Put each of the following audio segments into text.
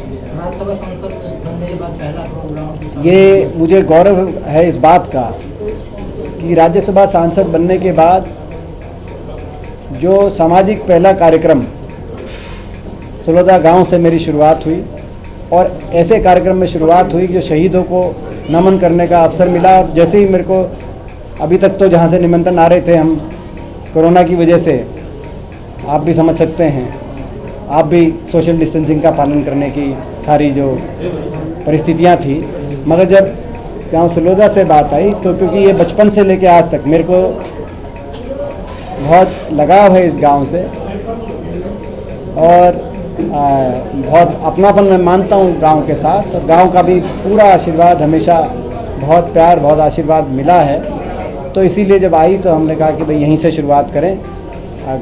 राज्यसभा सांसद बनने के बाद पहला प्रोग्राम। ये मुझे गौरव है इस बात का कि राज्यसभा सांसद बनने के बाद जो सामाजिक पहला कार्यक्रम सलोदा गांव से मेरी शुरुआत हुई और ऐसे कार्यक्रम में शुरुआत हुई जो शहीदों को नमन करने का अवसर मिला। और जैसे ही मेरे को अभी तक तो जहाँ से निमंत्रण आ रहे थे, हम कोरोना की वजह से आप भी समझ सकते हैं, आप भी सोशल डिस्टेंसिंग का पालन करने की सारी जो परिस्थितियाँ थी, मगर जब गांव सलोदा से बात आई तो क्योंकि ये बचपन से लेके आज तक मेरे को बहुत लगाव है इस गांव से और बहुत अपनापन मैं मानता हूँ गांव के साथ। और गांव का भी पूरा आशीर्वाद हमेशा बहुत प्यार बहुत आशीर्वाद मिला है, तो इसीलिए जब आई तो हमने कहा कि भाई यहीं से शुरुआत करें,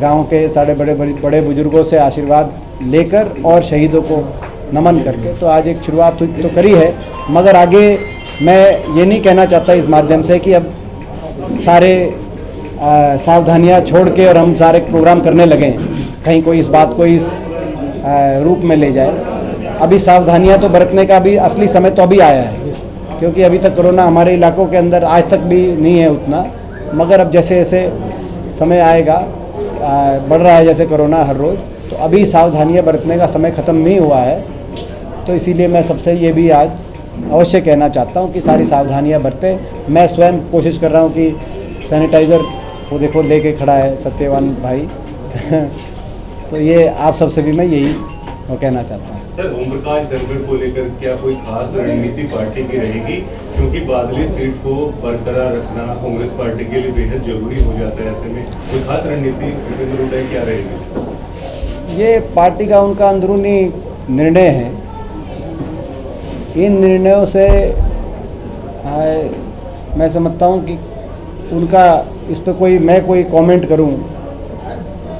गांव के सारे बड़े बुजुर्गों से आशीर्वाद लेकर और शहीदों को नमन करके। तो आज एक शुरुआत तो करी है, मगर आगे मैं ये नहीं कहना चाहता इस माध्यम से कि अब सारे सावधानियां छोड़ के और हम सारे प्रोग्राम करने लगें, कहीं कोई इस बात को इस रूप में ले जाए। अभी सावधानियां तो बरतने का भी असली समय तो अभी आया है, क्योंकि अभी तक कोरोना हमारे इलाकों के अंदर आज तक भी नहीं है उतना, मगर अब जैसे जैसे समय आएगा, बढ़ रहा है जैसे कोरोना हर रोज़, तो अभी सावधानियां बरतने का समय ख़त्म नहीं हुआ है। तो इसीलिए मैं सबसे ये भी आज अवश्य कहना चाहता हूँ कि सारी सावधानियां बरतें। मैं स्वयं कोशिश कर रहा हूँ कि सैनिटाइज़र वो देखो लेके खड़ा है सत्यवान भाई तो ये आप सबसे भी मैं यही वो कहना चाहता हूँ। सर, ओम प्रकाश धनखड़ को लेकर क्या कोई खास रणनीति पार्टी की रहेगी, क्योंकि बादली सीट को बरकरार रखना कांग्रेस पार्टी के लिए बेहद जरूरी हो जाता है, ऐसे में कोई खास रणनीति क्या रहेगी? ये पार्टी का उनका अंदरूनी निर्णय है। इन निर्णयों से मैं समझता हूँ कि उनका इस पर कोई कमेंट करूँ,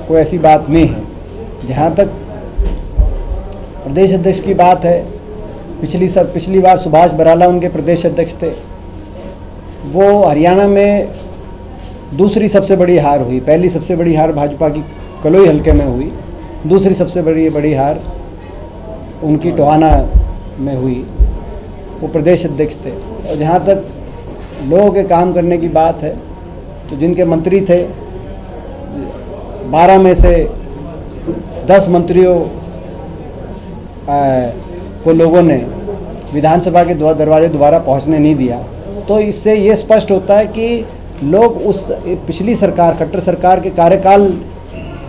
कोई ऐसी बात नहीं है। जहाँ तक प्रदेश अध्यक्ष की बात है, पिछली बार सुभाष बराला उनके प्रदेश अध्यक्ष थे, वो हरियाणा में दूसरी सबसे बड़ी हार हुई। पहली सबसे बड़ी हार भाजपा की कलोई हलके में हुई, दूसरी सबसे बड़ी हार उनकी टोहाना में हुई, वो प्रदेश अध्यक्ष थे। और जहाँ तक लोगों के काम करने की बात है, तो जिनके मंत्री थे 12 में से 10 मंत्रियों को लोगों ने विधानसभा के दरवाजे दोबारा पहुंचने नहीं दिया। तो इससे ये स्पष्ट होता है कि लोग उस पिछली सरकार, खट्टर सरकार के कार्यकाल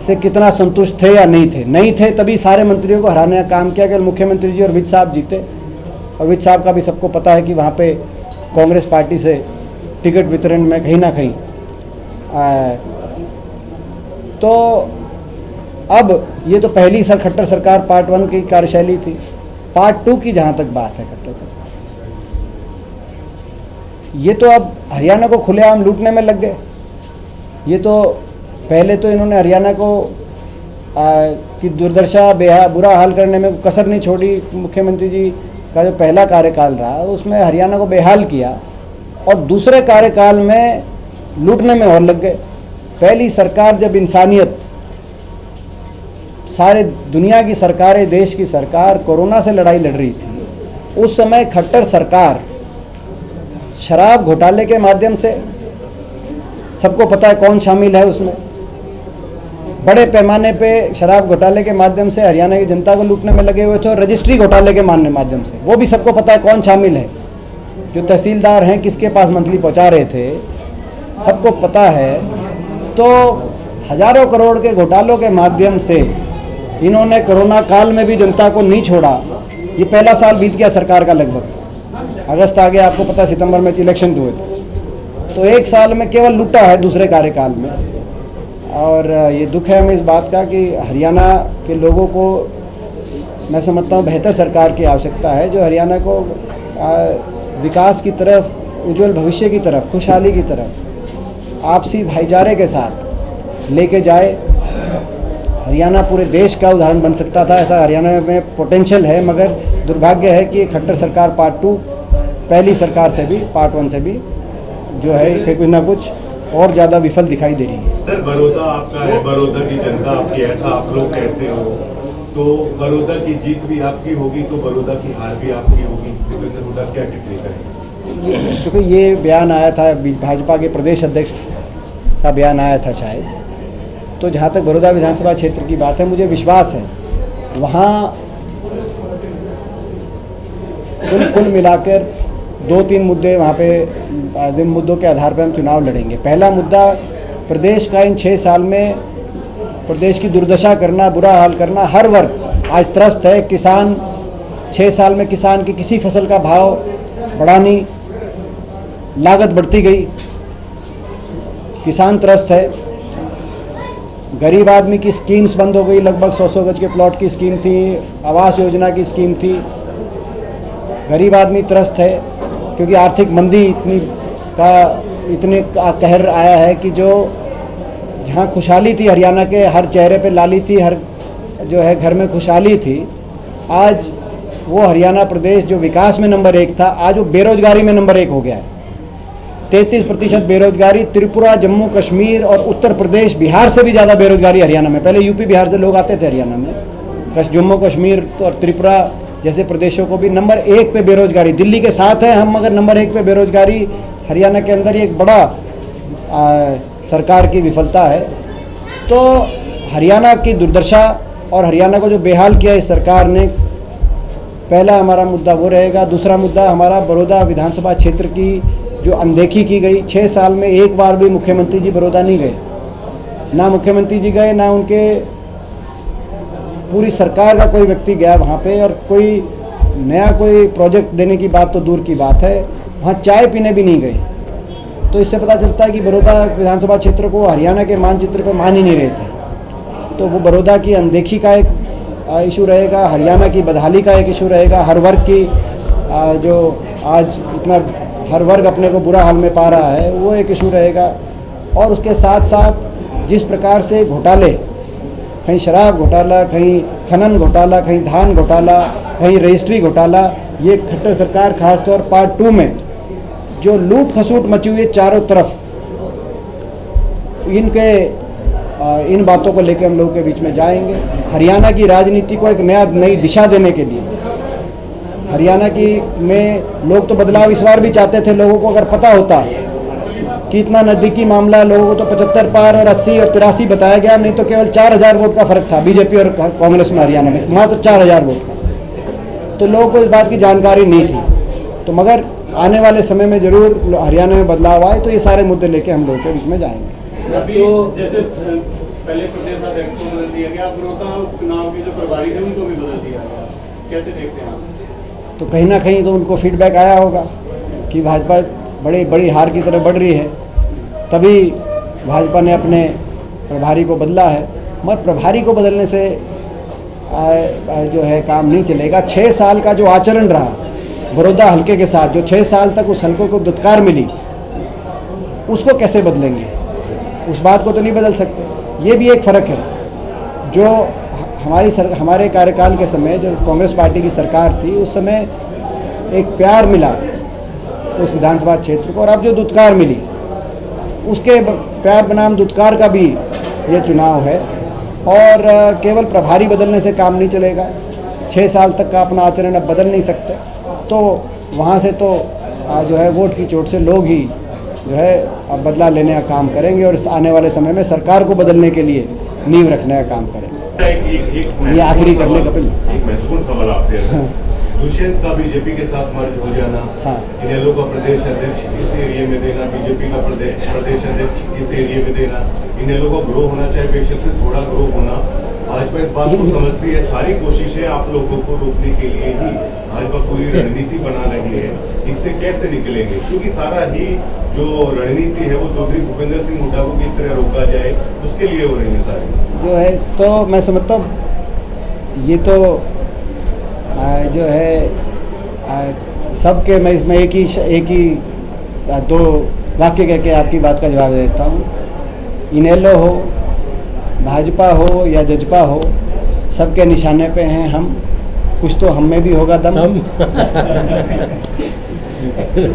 से कितना संतुष्ट थे या नहीं थे, तभी सारे मंत्रियों को हराने का काम किया। कि मुख्यमंत्री जी और विज साहब जीते, और विज साहब का भी सबको पता है कि वहाँ पे कांग्रेस पार्टी से टिकट वितरण में कहीं ना कहीं तो अब ये तो पहली खट्टर सरकार पार्ट 1 की कार्यशैली थी। पार्ट 2 की जहाँ तक बात है खट्टर सरकार, ये तो अब हरियाणा को खुलेआम लूटने में लग गए। ये तो पहले तो इन्होंने हरियाणा को की दुर्दशा बुरा हाल करने में कसर नहीं छोड़ी। मुख्यमंत्री जी का जो पहला कार्यकाल रहा उसमें हरियाणा को बेहाल किया, और दूसरे कार्यकाल में लूटने में और लग गए। पहली सरकार जब इंसानियत, सारे दुनिया की सरकारें, देश की सरकार कोरोना से लड़ाई लड़ रही थी, उस समय खट्टर सरकार शराब घोटाले के माध्यम से, सबको पता है कौन शामिल है उसमें, बड़े पैमाने पे शराब घोटाले के माध्यम से हरियाणा की जनता को लूटने में लगे हुए थे। और रजिस्ट्री घोटाले के माध्यम से, वो भी सबको पता है कौन शामिल है। जो तहसीलदार हैं किसके पास मंथली पहुंचा रहे थे, सबको पता है। तो हजारों करोड़ के घोटालों के माध्यम से इन्होंने कोरोना काल में भी जनता को नहीं छोड़ा। ये पहला साल बीत गया सरकार का, लगभग अगस्त आ गया, आपको पता है सितंबर में इलेक्शन हुए थे। तो एक साल में केवल लूटा है दूसरे कार्यकाल में। और ये दुख है हमें इस बात का कि हरियाणा के लोगों को मैं समझता हूँ बेहतर सरकार की आवश्यकता है, जो हरियाणा को विकास की तरफ, उज्जवल भविष्य की तरफ, खुशहाली की तरफ आपसी भाईचारे के साथ लेके जाए। हरियाणा पूरे देश का उदाहरण बन सकता था, ऐसा हरियाणा में पोटेंशियल है, मगर दुर्भाग्य है कि खट्टर सरकार पार्ट 2 पहली सरकार से भी, पार्ट 1 से भी जो है कुछ ना कुछ और ज़्यादा विफल दिखाई दे रही है। सर, बड़ौदा आपका है, बड़ौदा की जनता आपकी, ऐसा आप लोग कहते हो, तो बड़ौदा की जीत भी आपकी होगी, तो बड़ौदा की हार भी आपकी होगी। भूपेंद्र हुड्डा क्या टिप्पणी करेंगे? क्योंकि ये बयान आया था भाजपा के प्रदेश अध्यक्ष का बयान आया था शायद, तो जहाँ तक बड़ौदा विधानसभा क्षेत्र की बात है, मुझे विश्वास है वहाँ कुल मिलाकर 2-3 मुद्दे वहाँ पे, जिन मुद्दों के आधार पर हम चुनाव लड़ेंगे। पहला मुद्दा, प्रदेश का इन 6 साल में प्रदेश की दुर्दशा करना, बुरा हाल करना। हर वर्ग आज त्रस्त है। किसान, 6 साल में किसान की किसी फसल का भाव बढ़ा नहीं, लागत बढ़ती गई, किसान त्रस्त है। गरीब आदमी की स्कीम्स बंद हो गई, लगभग 100 गज के प्लॉट की स्कीम थी, आवास योजना की स्कीम थी। गरीब आदमी त्रस्त है क्योंकि आर्थिक मंदी इतने कहर आया है कि जो जहाँ खुशहाली थी, हरियाणा के हर चेहरे पे लाली थी, हर जो है घर में खुशहाली थी, आज वो हरियाणा प्रदेश जो विकास में नंबर 1 था, आज वो बेरोजगारी में नंबर 1 हो गया है। 33% बेरोजगारी। त्रिपुरा, जम्मू कश्मीर और उत्तर प्रदेश, बिहार से भी ज़्यादा बेरोजगारी हरियाणा में। पहले यूपी बिहार से लोग आते थे हरियाणा में। जम्मू कश्मीर और त्रिपुरा जैसे प्रदेशों को भी नंबर 1 पे बेरोजगारी, दिल्ली के साथ है हम, मगर नंबर 1 पे बेरोजगारी हरियाणा के अंदर। ये एक बड़ा सरकार की विफलता है। तो हरियाणा की दुर्दशा और हरियाणा को जो बेहाल किया इस सरकार ने, पहला हमारा मुद्दा वो रहेगा। दूसरा मुद्दा हमारा बड़ौदा विधानसभा क्षेत्र की जो अनदेखी की गई। 6 साल में एक बार भी मुख्यमंत्री जी बड़ौदा नहीं गए, ना मुख्यमंत्री जी गए, ना उनके पूरी सरकार का कोई व्यक्ति गया वहाँ पे। और कोई नया कोई प्रोजेक्ट देने की बात तो दूर की बात है, वहाँ चाय पीने भी नहीं गए। तो इससे पता चलता है कि बड़ौदा विधानसभा क्षेत्र को हरियाणा के मानचित्र पर मान ही नहीं रहे थे। तो वो बड़ौदा की अनदेखी का एक इशू रहेगा, हरियाणा की बदहाली का एक इशू रहेगा। हर वर्ग की जो आज इतना हर वर्ग अपने को बुरा हाल में पा रहा है, वो एक इशू रहेगा। और उसके साथ साथ जिस प्रकार से घोटाले, कहीं शराब घोटाला, कहीं खनन घोटाला, कहीं धान घोटाला, कहीं रजिस्ट्री घोटाला, ये खट्टर सरकार खासतौर पार्ट 2 में जो लूट खसूट मची हुई है चारों तरफ, इन बातों को लेकर हम लोगों के बीच में जाएंगे। हरियाणा की राजनीति को एक नई दिशा देने के लिए, हरियाणा की में लोग तो बदलाव इस बार भी चाहते थे। लोगों को अगर पता होता कि इतना नज़दीकी मामला, लोगों को तो 75 पार और 80 और 83 बताया गया, नहीं तो केवल 4000 वोट का फर्क था बीजेपी और कांग्रेस में हरियाणा में, मात्र 4000 वोट का। तो लोगों को इस बात की जानकारी नहीं थी। तो मगर आने वाले समय में जरूर हरियाणा में बदलाव आए, तो ये सारे मुद्दे लेके हम लोगों के बीच में जाएंगे। अभी जैसे पहले प्रदेश अध्यक्ष को बदल दिया गया, बड़ौदा चुनाव के जो प्रभारी थे उनको भी बदल दिया गया, कैसे देखते हैं आप? तो कहीं ना कहीं तो उनको फीडबैक आया होगा कि भाजपा बड़ी हार की तरफ बढ़ रही है, तभी भाजपा ने अपने प्रभारी को बदला है। मगर प्रभारी को बदलने से जो है काम नहीं चलेगा। 6 साल का जो आचरण रहा बड़ौदा हल्के के साथ, जो 6 साल तक उस हल्के को दुत्कार मिली, उसको कैसे बदलेंगे? उस बात को तो नहीं बदल सकते। ये भी एक फ़र्क है। जो हमारे कार्यकाल के समय जो कांग्रेस पार्टी की सरकार थी, उस समय एक प्यार मिला उस विधानसभा क्षेत्र को, और अब जो दुत्कार मिली, उसके प्यार बनाम दुत्कार का भी ये चुनाव है। और केवल प्रभारी बदलने से काम नहीं चलेगा। 6 साल तक का अपना आचरण अब बदल नहीं सकते। तो वहाँ से तो जो है वोट की चोट से लोग ही जो है अब बदला लेने का काम करेंगे, और इस आने वाले समय में सरकार को बदलने के लिए नींव रखने का काम करेंगे। ये आखिरी करने का एक महत्वपूर्ण सवाल आपसे, दुष्यंत का बीजेपी के साथ मर्ज हो जाना, इनेलो का प्रदेश अध्यक्ष इस एरिया में देना, बीजेपी का प्रदेश अध्यक्ष इस एरिया में देना, इनेलो को ग्रो होना चाहे बेशक से थोड़ा ग्रो होना, भाजपा इस बात को समझती है। सारी कोशिशें आप लोगों को रोकने के लिए ही भाजपा पूरी रणनीति बना रही है। इससे कैसे निकलेंगे? क्योंकि सारा ही जो रणनीति है वो चौधरी भूपेंद्र सिंह हुड्डा को किस तरह रोका जाए, उसके लिए हो रही है सारी जो है। तो मैं समझता हूँ ये तो जो है सबके, मैं इसमें एक ही 2 वाक्य कह के आपकी बात का जवाब देता हूँ। इनेलो हो, भाजपा हो या जजपा हो, सबके निशाने पे हैं हम। कुछ तो हम में भी होगा दम।